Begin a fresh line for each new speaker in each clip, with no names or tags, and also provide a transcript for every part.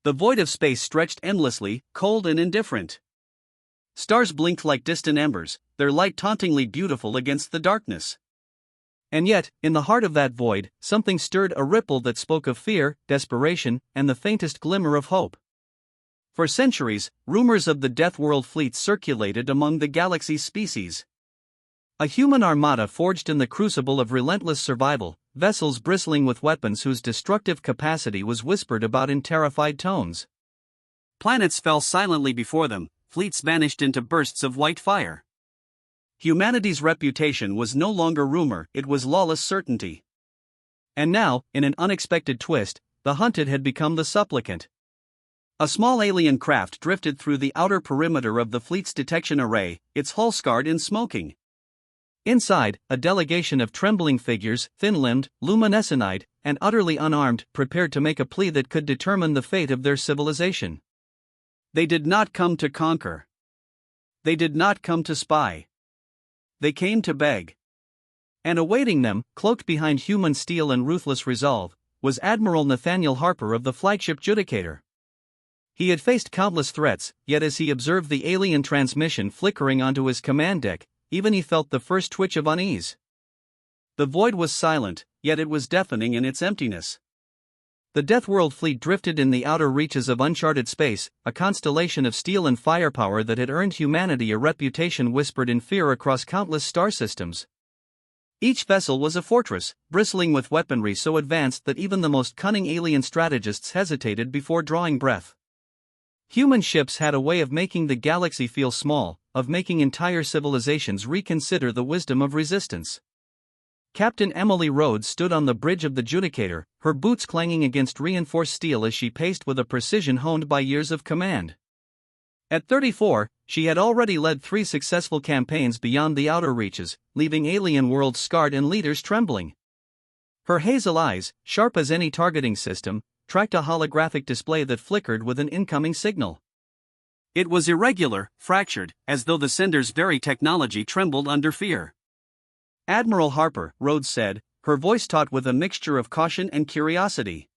The void of space stretched endlessly, cold and indifferent. Stars blinked like distant embers, their light tauntingly beautiful against the darkness. And yet, in the heart of that void, something stirred, a ripple that spoke of fear, desperation, and the faintest glimmer of hope. For centuries, rumors of the Deathworld fleet circulated among the galaxy's species. A human armada forged in the crucible of relentless survival, vessels bristling with weapons whose destructive capacity was whispered about in terrified tones. Planets fell silently before them, fleets vanished into bursts of white fire. Humanity's reputation was no longer rumor, it was lawless certainty. And now, in an unexpected twist, the hunted had become the supplicant. A small alien craft drifted through the outer perimeter of the fleet's detection array, its hull scarred and smoking. Inside, a delegation of trembling figures, thin-limbed, luminescent-eyed, and utterly unarmed, prepared to make a plea that could determine the fate of their civilization. They did not come to conquer. They did not come to spy. They came to beg. And awaiting them, cloaked behind human steel and ruthless resolve, was Admiral Nathaniel Harper of the flagship Judicator. He had faced countless threats, yet as he observed the alien transmission flickering onto his command deck, even he felt the first twitch of unease. The void was silent, yet it was deafening in its emptiness. The Deathworld fleet drifted in the outer reaches of uncharted space, a constellation of steel and firepower that had earned humanity a reputation whispered in fear across countless star systems. Each vessel was a fortress, bristling with weaponry so advanced that even the most cunning alien strategists hesitated before drawing breath. Human ships had a way of making the galaxy feel small, of making entire civilizations reconsider the wisdom of resistance. Captain Emily Rhodes stood on the bridge of the Judicator, her boots clanging against reinforced steel as she paced with a precision honed by years of command. At 34, she had already led 3 successful campaigns beyond the outer reaches, leaving alien worlds scarred and leaders trembling. Her hazel eyes, sharp as any targeting system, tracked a holographic display that flickered with an incoming signal. It was irregular, fractured, as though the sender's very technology trembled under fear. "Admiral Harper," Rhodes said, her voice taut with a mixture of caution and curiosity.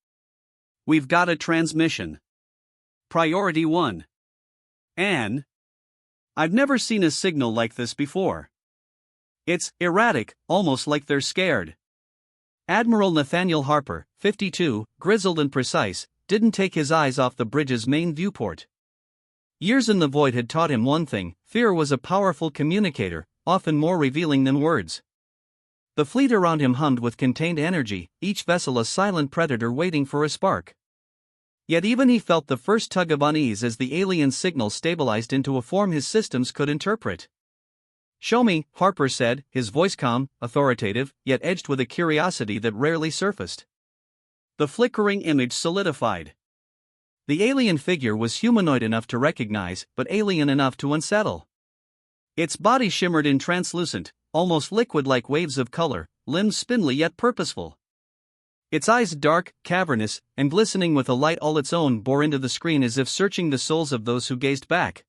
"We've got a transmission. Priority 1. And I've never seen a signal like this before. It's erratic, almost like they're scared." Admiral Nathaniel Harper, 52, grizzled and precise, didn't take his eyes off the bridge's main viewport. Years in the void had taught him one thing: fear was a powerful communicator, often more revealing than words. The fleet around him hummed with contained energy, each vessel a silent predator waiting for a spark. Yet even he felt the first tug of unease as the alien signal stabilized into a form his systems could interpret. "Show me," Harper said, his voice calm, authoritative, yet edged with a curiosity that rarely surfaced. The flickering image solidified. The alien figure was humanoid enough to recognize, but alien enough to unsettle. Its body shimmered in translucent, almost liquid-like waves of color, limbs spindly yet purposeful. Its eyes dark, cavernous, and glistening with a light all its own bore into the screen as if searching the souls of those who gazed back.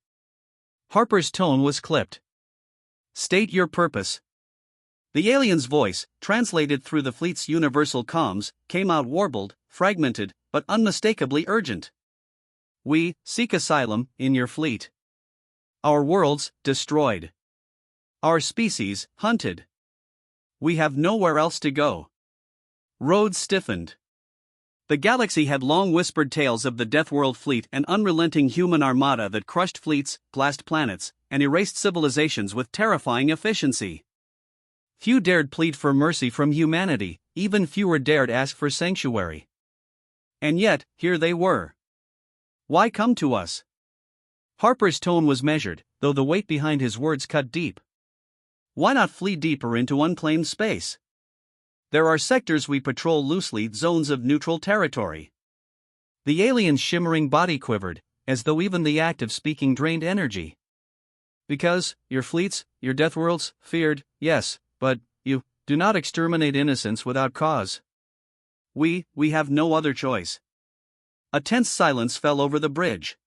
Harper's tone was clipped. "State your purpose." The alien's voice, translated through the fleet's universal comms, came out warbled, fragmented, but unmistakably urgent. "We seek asylum in your fleet. Our worlds destroyed. Our species hunted. We have nowhere else to go." Rhodes stiffened. The galaxy had long whispered tales of the Deathworld fleet, an unrelenting human armada that crushed fleets, glassed planets, and erased civilizations with terrifying efficiency. Few dared plead for mercy from humanity, even fewer dared ask for sanctuary. And yet, here they were. "Why come to us?" Harper's tone was measured, though the weight behind his words cut deep. "Why not flee deeper into unclaimed space? There are sectors we patrol loosely, zones of neutral territory." The alien's shimmering body quivered, as though even the act of speaking drained energy. "Because your fleets, your Deathworlds, feared, yes, but you do not exterminate innocents without cause. We have no other choice." A tense silence fell over the bridge.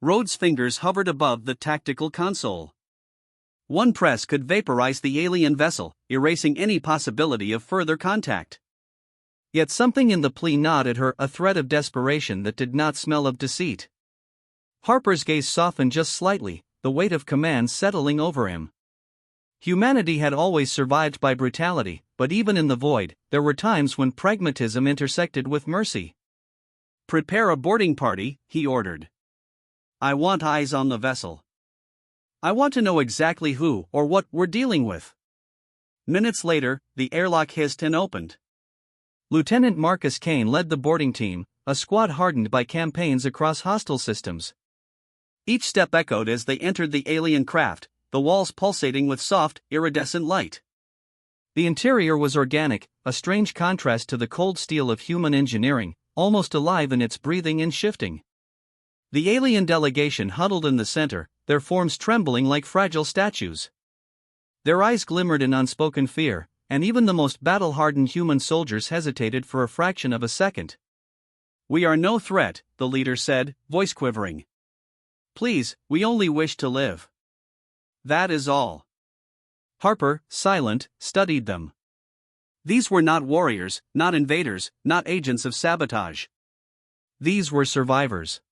Rhodes' fingers hovered above the tactical console. One press could vaporize the alien vessel, erasing any possibility of further contact. Yet something in the plea gnawed at her, a thread of desperation that did not smell of deceit. Harper's gaze softened just slightly, the weight of command settling over him. Humanity had always survived by brutality, but even in the void, there were times when pragmatism intersected with mercy. "Prepare a boarding party," he ordered. "I want eyes on the vessel. I want to know exactly who or what we're dealing with." Minutes later, the airlock hissed and opened. Lieutenant Marcus Kane led the boarding team, a squad hardened by campaigns across hostile systems. Each step echoed as they entered the alien craft, the walls pulsating with soft, iridescent light. The interior was organic, a strange contrast to the cold steel of human engineering, almost alive in its breathing and shifting. The alien delegation huddled in the center, their forms trembling like fragile statues. Their eyes glimmered in unspoken fear, and even the most battle-hardened human soldiers hesitated for a fraction of a second. "We are no threat," the leader said, voice quivering. "Please, we only wish to live. That is all." Harper, silent, studied them. These were not warriors, not invaders, not agents of sabotage. These were survivors.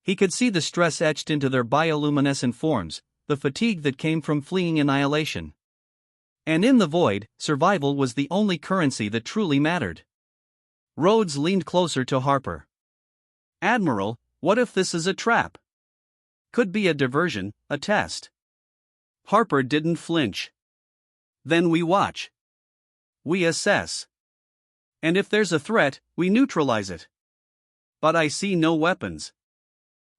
He could see the stress etched into their bioluminescent forms, the fatigue that came from fleeing annihilation. And in the void, survival was the only currency that truly mattered. Rhodes leaned closer to Harper. "Admiral, what if this is a trap? Could be a diversion, a test." Harper didn't flinch. "Then we watch. We assess. And if there's a threat, we neutralize it. But I see no weapons.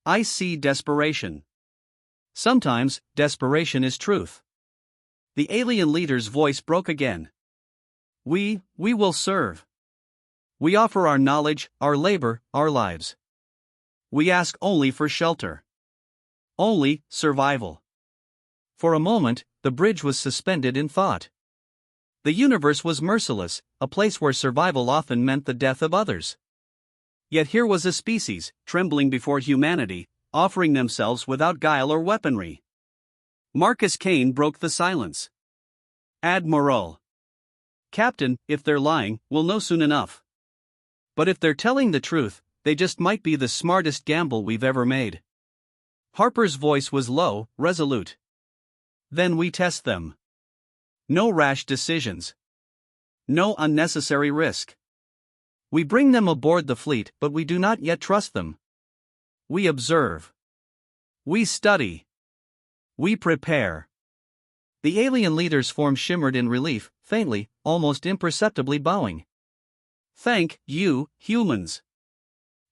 I see desperation. Sometimes, desperation is truth." The alien leader's voice broke again. We will serve. We offer our knowledge, our labor, our lives. We ask only for shelter. Only survival." For a moment, the bridge was suspended in thought. The universe was merciless, a place where survival often meant the death of others. Yet here was a species, trembling before humanity, offering themselves without guile or weaponry. Marcus Kane broke the silence. "Admiral. Captain, if they're lying, we'll know soon enough. But if they're telling the truth, they just might be the smartest gamble we've ever made." Harper's voice was low, resolute. "Then we test them. No rash decisions. No unnecessary risk. We bring them aboard the fleet, but we do not yet trust them. We observe. We study. We prepare." The alien leader's form shimmered in relief, faintly, almost imperceptibly bowing. "Thank you, humans.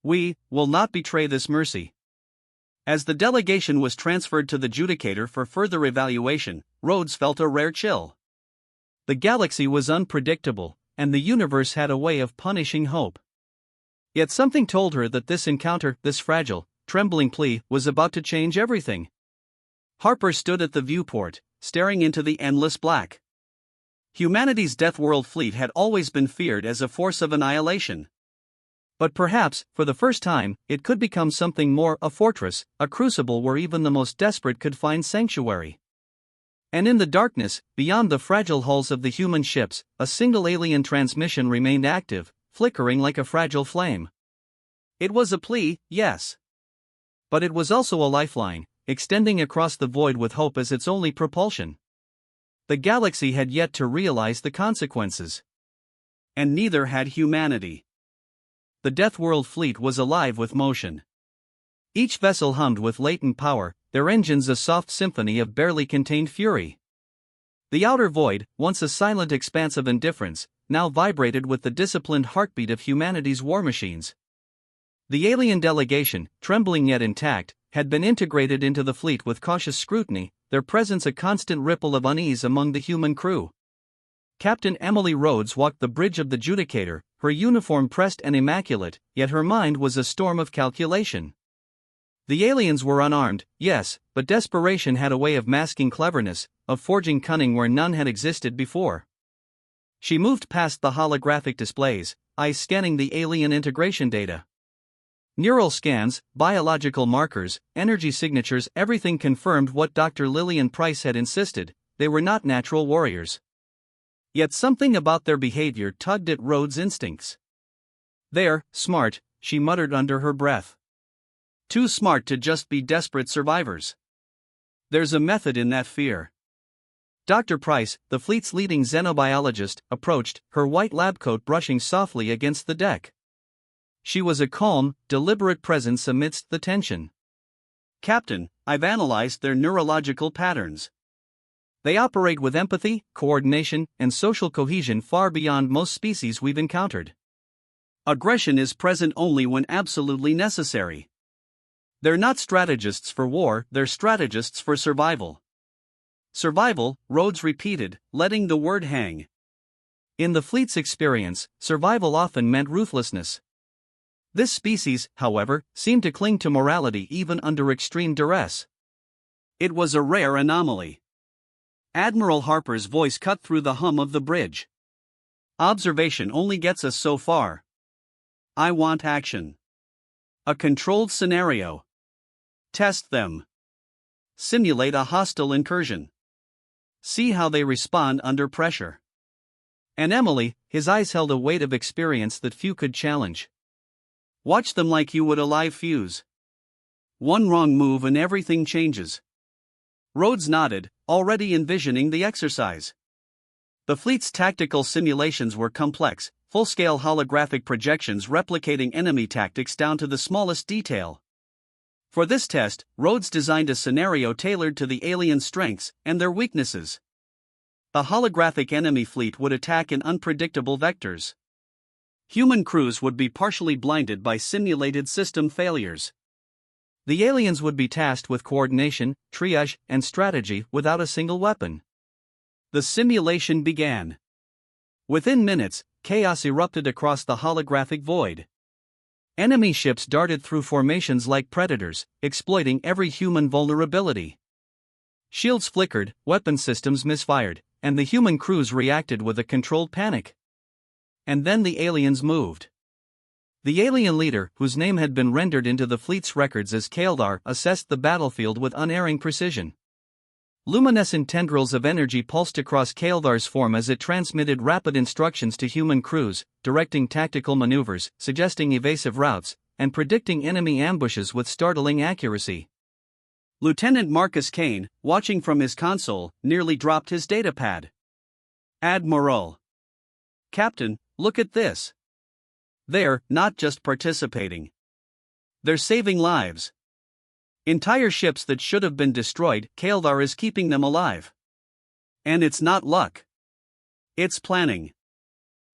We will not betray this mercy." As the delegation was transferred to the Judicator for further evaluation, Rhodes felt a rare chill. The galaxy was unpredictable, and the universe had a way of punishing hope. Yet something told her that this encounter, this fragile, trembling plea, was about to change everything. Harper stood at the viewport, staring into the endless black. Humanity's Deathworld fleet had always been feared as a force of annihilation. But perhaps, for the first time, it could become something more, a fortress, a crucible where even the most desperate could find sanctuary. And in the darkness, beyond the fragile hulls of the human ships, a single alien transmission remained active, flickering like a fragile flame. It was a plea, yes. But it was also a lifeline, extending across the void with hope as its only propulsion. The galaxy had yet to realize the consequences. And neither had humanity. The Deathworld fleet was alive with motion. Each vessel hummed with latent power, their engines a soft symphony of barely contained fury. The outer void, once a silent expanse of indifference, now vibrated with the disciplined heartbeat of humanity's war machines. The alien delegation, trembling yet intact, had been integrated into the fleet with cautious scrutiny, their presence a constant ripple of unease among the human crew. Captain Emily Rhodes walked the bridge of the Judicator, her uniform pressed and immaculate, yet her mind was a storm of calculation. The aliens were unarmed, yes, but desperation had a way of masking cleverness, of forging cunning where none had existed before. She moved past the holographic displays, eyes scanning the alien integration data. Neural scans, biological markers, energy signatures, everything confirmed what Dr. Lillian Price had insisted: they were not natural warriors. Yet something about their behavior tugged at Rhodes' instincts. "They're smart," she muttered under her breath. "Too smart to just be desperate survivors. There's a method in that fear." Dr. Price, the fleet's leading xenobiologist, approached, her white lab coat brushing softly against the deck. She was a calm, deliberate presence amidst the tension. "Captain, I've analyzed their neurological patterns. They operate with empathy, coordination, and social cohesion far beyond most species we've encountered. Aggression is present only when absolutely necessary. They're not strategists for war, they're strategists for survival." "Survival," Rhodes repeated, letting the word hang. In the fleet's experience, survival often meant ruthlessness. This species, however, seemed to cling to morality even under extreme duress. It was a rare anomaly. Admiral Harper's voice cut through the hum of the bridge. "Observation only gets us so far. I want action. A controlled scenario. Test them. Simulate a hostile incursion. See how they respond under pressure." And Emily, his eyes held a weight of experience that few could challenge. "Watch them like you would a live fuse. One wrong move and everything changes." Rhodes nodded, already envisioning the exercise. The fleet's tactical simulations were complex, full-scale holographic projections replicating enemy tactics down to the smallest detail. For this test, Rhodes designed a scenario tailored to the alien strengths and their weaknesses. The holographic enemy fleet would attack in unpredictable vectors. Human crews would be partially blinded by simulated system failures. The aliens would be tasked with coordination, triage, and strategy without a single weapon. The simulation began. Within minutes, chaos erupted across the holographic void. Enemy ships darted through formations like predators, exploiting every human vulnerability. Shields flickered, weapon systems misfired, and the human crews reacted with a controlled panic. And then the aliens moved. The alien leader, whose name had been rendered into the fleet's records as Kaeldar, assessed the battlefield with unerring precision. Luminescent tendrils of energy pulsed across Kaeldar's form as it transmitted rapid instructions to human crews, directing tactical maneuvers, suggesting evasive routes, and predicting enemy ambushes with startling accuracy. Lieutenant Marcus Kane, watching from his console, nearly dropped his datapad. "Admiral. Captain, look at this. They're not just participating. They're saving lives. Entire ships that should have been destroyed, Kaeldar is keeping them alive. And it's not luck. It's planning.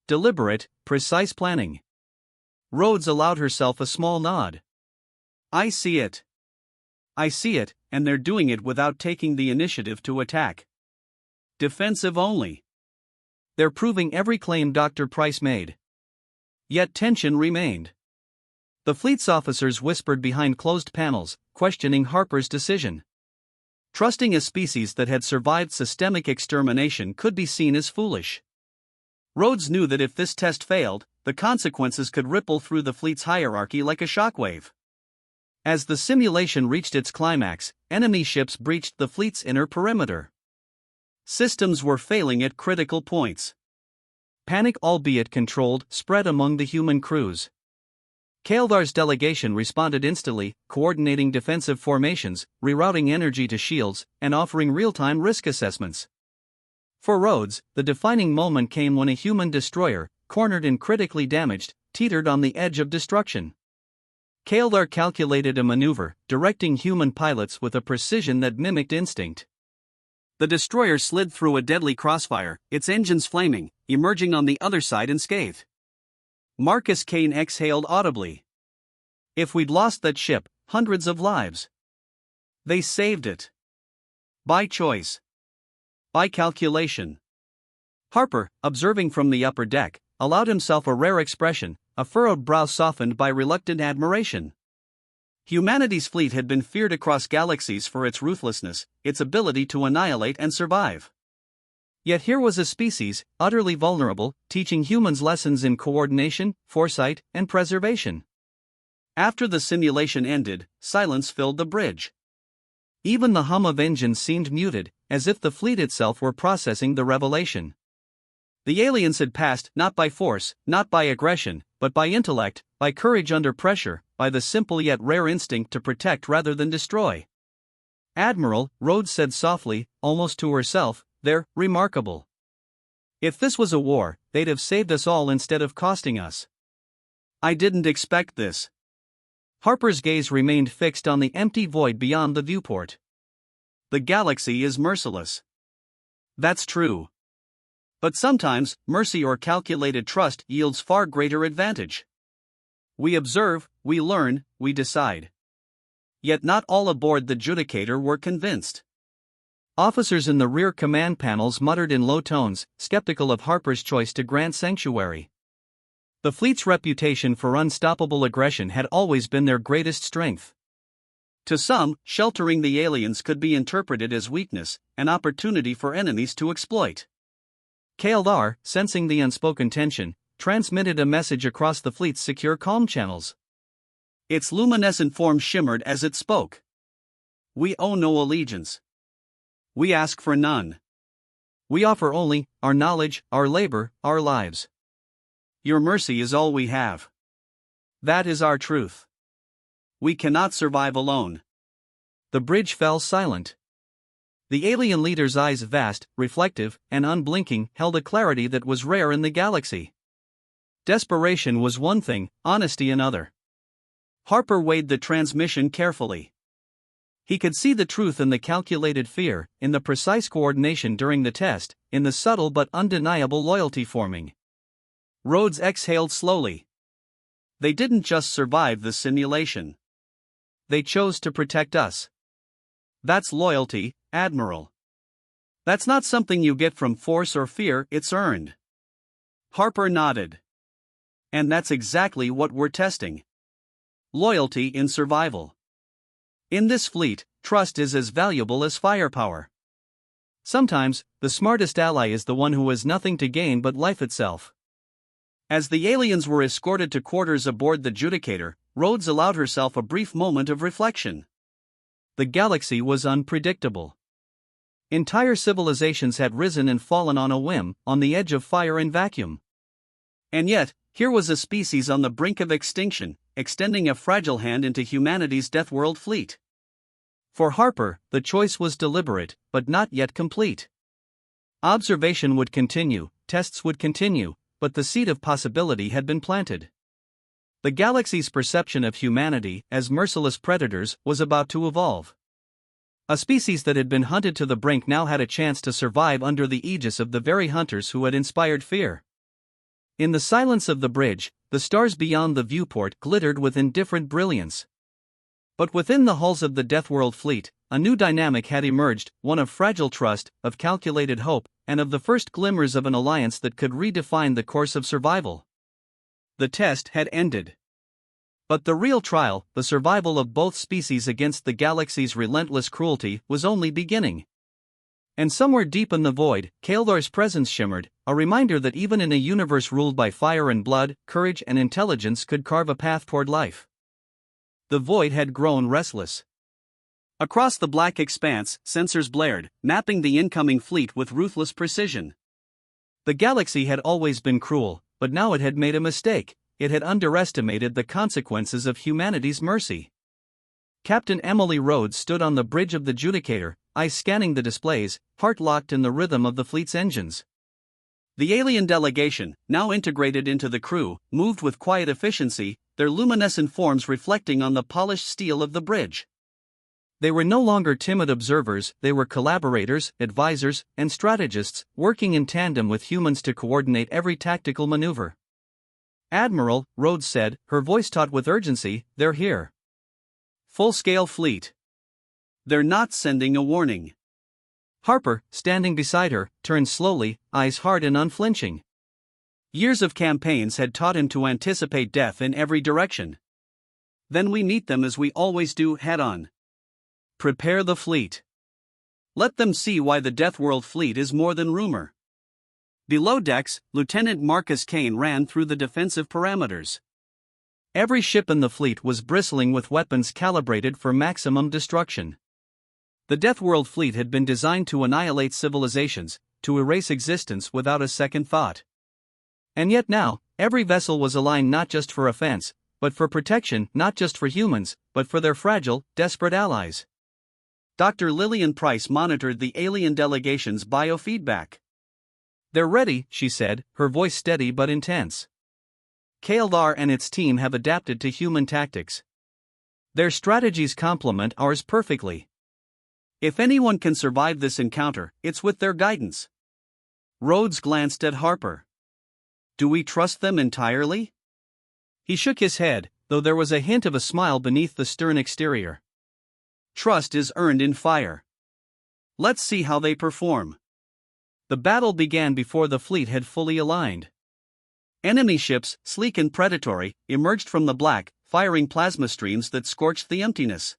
Deliberate, precise planning." Rhodes allowed herself a small nod. "I see it. I see it, and they're doing it without taking the initiative to attack. Defensive only. They're proving every claim Dr. Price made." Yet tension remained. The fleet's officers whispered behind closed panels, questioning Harper's decision. Trusting a species that had survived systemic extermination could be seen as foolish. Rhodes knew that if this test failed, the consequences could ripple through the fleet's hierarchy like a shockwave. As the simulation reached its climax, enemy ships breached the fleet's inner perimeter. Systems were failing at critical points. Panic, albeit controlled, spread among the human crews. Kaeldar's delegation responded instantly, coordinating defensive formations, rerouting energy to shields, and offering real-time risk assessments. For Rhodes, the defining moment came when a human destroyer, cornered and critically damaged, teetered on the edge of destruction. Kaeldar calculated a maneuver, directing human pilots with a precision that mimicked instinct. The destroyer slid through a deadly crossfire, its engines flaming, emerging on the other side unscathed. Marcus Kane exhaled audibly. If we'd lost that ship, hundreds of lives. They saved it. By choice. By calculation. Harper, observing from the upper deck, allowed himself a rare expression, a furrowed brow softened by reluctant admiration. Humanity's fleet had been feared across galaxies for its ruthlessness, its ability to annihilate and survive. Yet here was a species, utterly vulnerable, teaching humans lessons in coordination, foresight, and preservation. After the simulation ended, silence filled the bridge. Even the hum of engines seemed muted, as if the fleet itself were processing the revelation. The aliens had passed not by force, not by aggression, but by intellect, by courage under pressure, by the simple yet rare instinct to protect rather than destroy. "Admiral," Rhodes said softly, almost to herself, "they're remarkable. If this was a war, they'd have saved us all instead of costing us." "I didn't expect this." Harper's gaze remained fixed on the empty void beyond the viewport. "The galaxy is merciless." "That's true. But sometimes, mercy or calculated trust yields far greater advantage. We observe, we learn, we decide." Yet not all aboard the Judicator were convinced. Officers in the rear command panels muttered in low tones, skeptical of Harper's choice to grant sanctuary. The fleet's reputation for unstoppable aggression had always been their greatest strength. To some, sheltering the aliens could be interpreted as weakness, an opportunity for enemies to exploit. Kaldar, sensing the unspoken tension, transmitted a message across the fleet's secure comm channels. Its luminescent form shimmered as it spoke. "We owe no allegiance. We ask for none. We offer only our knowledge, our labor, our lives. Your mercy is all we have. That is our truth. We cannot survive alone." The bridge fell silent. The alien leader's eyes, vast, reflective, and unblinking, held a clarity that was rare in the galaxy. Desperation was one thing, honesty another. Harper weighed the transmission carefully. He could see the truth in the calculated fear, in the precise coordination during the test, in the subtle but undeniable loyalty forming. Rhodes exhaled slowly. They didn't just survive the simulation. They chose to protect us. That's loyalty, Admiral. That's not something you get from force or fear, it's earned. Harper nodded. And that's exactly what we're testing. Loyalty in survival. In this fleet, trust is as valuable as firepower. Sometimes, the smartest ally is the one who has nothing to gain but life itself. As the aliens were escorted to quarters aboard the Judicator, Rhodes allowed herself a brief moment of reflection. The galaxy was unpredictable. Entire civilizations had risen and fallen on a whim, on the edge of fire and vacuum. And yet, here was a species on the brink of extinction, extending a fragile hand into humanity's Deathworld fleet. For Harper, the choice was deliberate, but not yet complete. Observation would continue, tests would continue, but the seed of possibility had been planted. The galaxy's perception of humanity as merciless predators was about to evolve. A species that had been hunted to the brink now had a chance to survive under the aegis of the very hunters who had inspired fear. In the silence of the bridge, the stars beyond the viewport glittered with indifferent brilliance. But within the hulls of the Deathworld fleet, a new dynamic had emerged, one of fragile trust, of calculated hope, and of the first glimmers of an alliance that could redefine the course of survival. The test had ended. But the real trial, the survival of both species against the galaxy's relentless cruelty, was only beginning. And somewhere deep in the void, Kaldar's presence shimmered, a reminder that even in a universe ruled by fire and blood, courage and intelligence could carve a path toward life. The void had grown restless. Across the black expanse, sensors blared, mapping the incoming fleet with ruthless precision. The galaxy had always been cruel, but now it had made a mistake. It had underestimated the consequences of humanity's mercy. Captain Emily Rhodes stood on the bridge of the Judicator, eyes scanning the displays, heart locked in the rhythm of the fleet's engines. The alien delegation, now integrated into the crew, moved with quiet efficiency, their luminescent forms reflecting on the polished steel of the bridge. They were no longer timid observers, they were collaborators, advisors, and strategists, working in tandem with humans to coordinate every tactical maneuver. "Admiral," Rhodes said, her voice taut with urgency, "they're here. Full-scale fleet. They're not sending a warning." Harper, standing beside her, turned slowly, eyes hard and unflinching. Years of campaigns had taught him to anticipate death in every direction. "Then we meet them as we always do, head-on. Prepare the fleet. Let them see why the Deathworld fleet is more than rumor." Below decks, Lieutenant Marcus Kane ran through the defensive parameters. Every ship in the fleet was bristling with weapons calibrated for maximum destruction. The Deathworld fleet had been designed to annihilate civilizations, to erase existence without a second thought. And yet now, every vessel was aligned not just for offense, but for protection, not just for humans, but for their fragile, desperate allies. Dr. Lillian Price monitored the alien delegation's biofeedback. "They're ready," she said, her voice steady but intense. Kaeldar and its team have adapted to human tactics. Their strategies complement ours perfectly. If anyone can survive this encounter, it's with their guidance. Rhodes glanced at Harper. "Do we trust them entirely?" He shook his head, though there was a hint of a smile beneath the stern exterior. "Trust is earned in fire. Let's see how they perform." The battle began before the fleet had fully aligned. Enemy ships, sleek and predatory, emerged from the black, firing plasma streams that scorched the emptiness.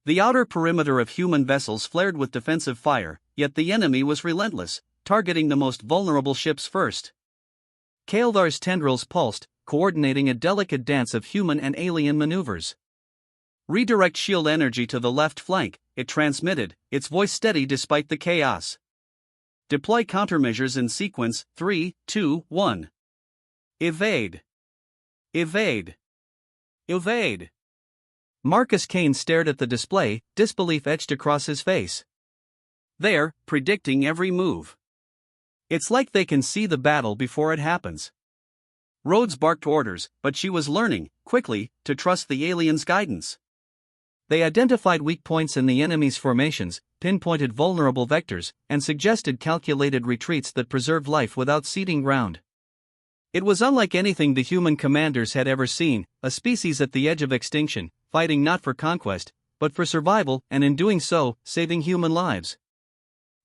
The outer perimeter of human vessels flared with defensive fire, yet the enemy was relentless, targeting the most vulnerable ships first. Kaeldar's tendrils pulsed, coordinating a delicate dance of human and alien maneuvers. "Redirect shield energy to the left flank," it transmitted, its voice steady despite the chaos. "Deploy countermeasures in sequence 3, 2, 1. Evade. Evade. Evade." Marcus Kane stared at the display, disbelief etched across his face. "They're predicting every move. It's like they can see the battle before it happens." Rhodes barked orders, but she was learning, quickly, to trust the aliens' guidance. They identified weak points in the enemy's formations, pinpointed vulnerable vectors, and suggested calculated retreats that preserved life without ceding ground. It was unlike anything the human commanders had ever seen, a species at the edge of extinction, fighting not for conquest, but for survival, and in doing so, saving human lives.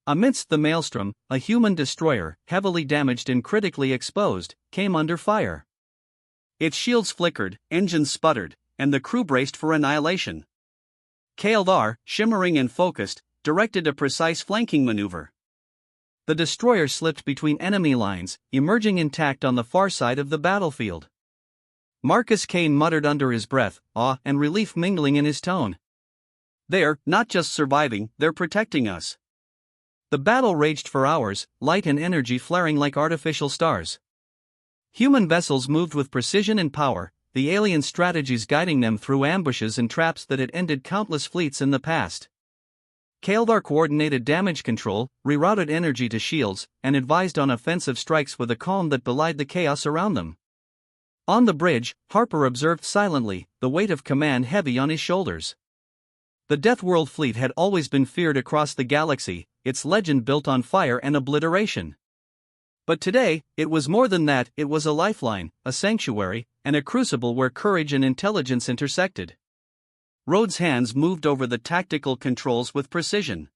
Amidst the maelstrom, a human destroyer, heavily damaged and critically exposed, came under fire. Its shields flickered, engines sputtered, and the crew braced for annihilation. Kaeldar, shimmering and focused, directed a precise flanking maneuver. The destroyer slipped between enemy lines, emerging intact on the far side of the battlefield. Marcus Kane muttered under his breath, awe and relief mingling in his tone. "They're not just surviving, they're protecting us." The battle raged for hours, light and energy flaring like artificial stars. Human vessels moved with precision and power, the alien strategies guiding them through ambushes and traps that had ended countless fleets in the past. Kaeldar coordinated damage control, rerouted energy to shields, and advised on offensive strikes with a calm that belied the chaos around them. On the bridge, Harper observed silently, the weight of command heavy on his shoulders. The Deathworld fleet had always been feared across the galaxy, its legend built on fire and obliteration. But today, it was more than that, it was a lifeline, a sanctuary, and a crucible where courage and intelligence intersected. Rhodes' hands moved over the tactical controls with precision.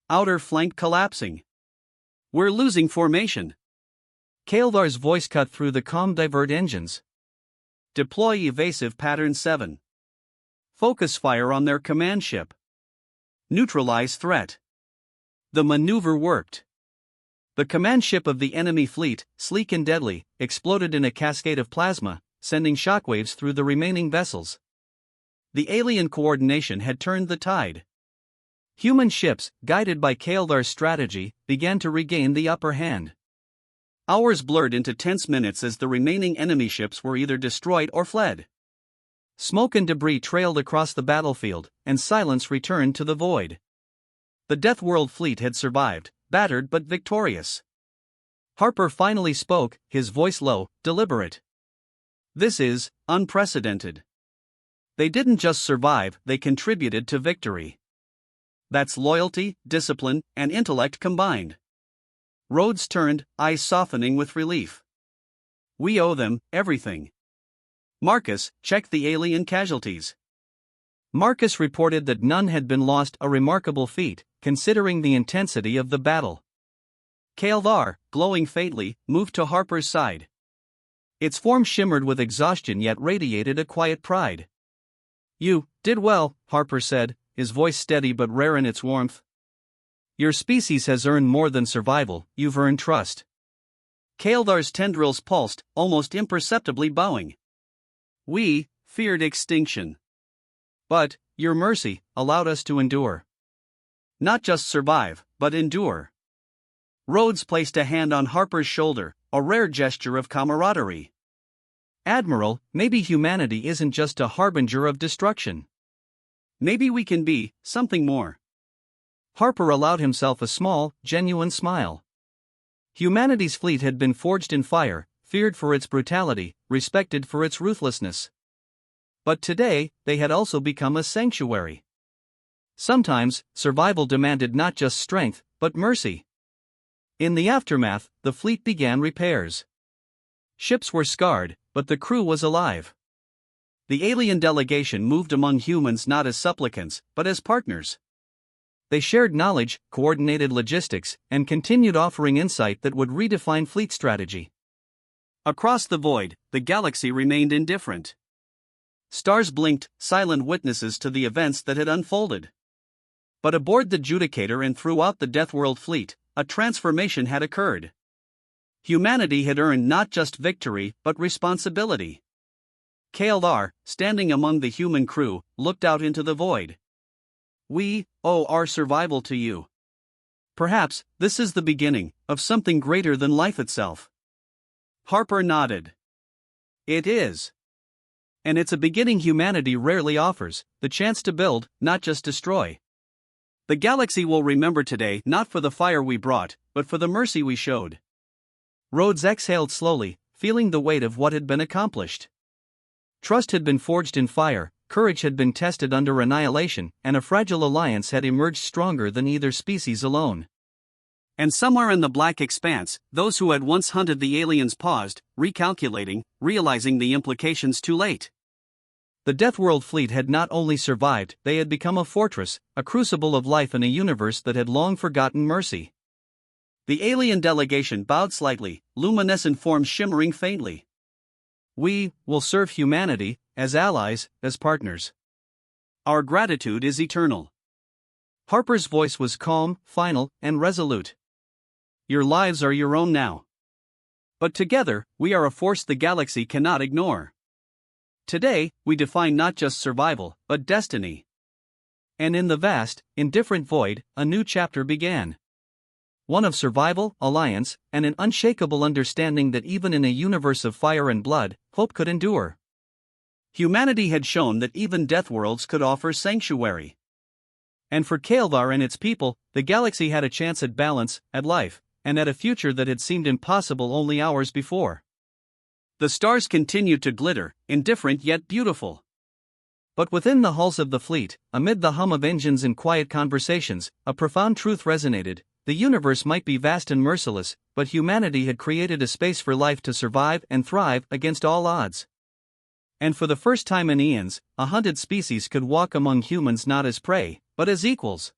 "Outer flank collapsing. We're losing formation." Kaeldar's voice cut through the calm divert engines. "Deploy evasive pattern 7. Focus fire on their command ship. Neutralize threat." The maneuver worked. The command ship of the enemy fleet, sleek and deadly, exploded in a cascade of plasma, sending shockwaves through the remaining vessels. The alien coordination had turned the tide. Human ships, guided by Kaeldar's strategy, began to regain the upper hand. Hours blurred into tense minutes as the remaining enemy ships were either destroyed or fled. Smoke and debris trailed across the battlefield, and silence returned to the void. The Deathworld fleet had survived, battered but victorious. Harper finally spoke, his voice low, deliberate. "This is unprecedented. They didn't just survive, they contributed to victory. That's loyalty, discipline, and intellect combined." Rhodes turned, eyes softening with relief. "We owe them everything. Marcus, check the alien casualties." Marcus reported that none had been lost, a remarkable feat, considering the intensity of the battle. Kaeldar, glowing faintly, moved to Harper's side. Its form shimmered with exhaustion yet radiated a quiet pride. "You did well," Harper said, his voice steady but rare in its warmth. "Your species has earned more than survival, you've earned trust." Kaeldar's tendrils pulsed, almost imperceptibly bowing. "We feared extinction. But your mercy allowed us to endure. Not just survive, but endure." Rhodes placed a hand on Harper's shoulder, a rare gesture of camaraderie. "Admiral, maybe humanity isn't just a harbinger of destruction. Maybe we can be something more." Harper allowed himself a small, genuine smile. Humanity's fleet had been forged in fire, feared for its brutality, respected for its ruthlessness. But today, they had also become a sanctuary. Sometimes, survival demanded not just strength, but mercy. In the aftermath, the fleet began repairs. Ships were scarred, but the crew was alive. The alien delegation moved among humans not as supplicants, but as partners. They shared knowledge, coordinated logistics, and continued offering insight that would redefine fleet strategy. Across the void, the galaxy remained indifferent. Stars blinked, silent witnesses to the events that had unfolded. But aboard the Judicator and throughout the Deathworld fleet, a transformation had occurred. Humanity had earned not just victory, but responsibility. Kaeldar, standing among the human crew, looked out into the void. "We owe our survival to you. Perhaps this is the beginning of something greater than life itself." Harper nodded. "It is. And it's a beginning humanity rarely offers, the chance to build, not just destroy. The galaxy will remember today not for the fire we brought, but for the mercy we showed." Rhodes exhaled slowly, feeling the weight of what had been accomplished. Trust had been forged in fire, courage had been tested under annihilation, and a fragile alliance had emerged stronger than either species alone. And somewhere in the black expanse, those who had once hunted the aliens paused, recalculating, realizing the implications too late. The Deathworld fleet had not only survived, they had become a fortress, a crucible of life in a universe that had long forgotten mercy. The alien delegation bowed slightly, luminescent forms shimmering faintly. "We will serve humanity, as allies, as partners. Our gratitude is eternal." Harper's voice was calm, final, and resolute. "Your lives are your own now. But together, we are a force the galaxy cannot ignore. Today, we define not just survival, but destiny." And in the vast, indifferent void, a new chapter began. One of survival, alliance, and an unshakable understanding that even in a universe of fire and blood, hope could endure. Humanity had shown that even Deathworlds could offer sanctuary. And for Kaeldar and its people, the galaxy had a chance at balance, at life, and at a future that had seemed impossible only hours before. The stars continued to glitter, indifferent yet beautiful. But within the hulls of the fleet, amid the hum of engines and quiet conversations, a profound truth resonated. The universe might be vast and merciless, but humanity had created a space for life to survive and thrive against all odds. And for the first time in eons, a hunted species could walk among humans not as prey, but as equals.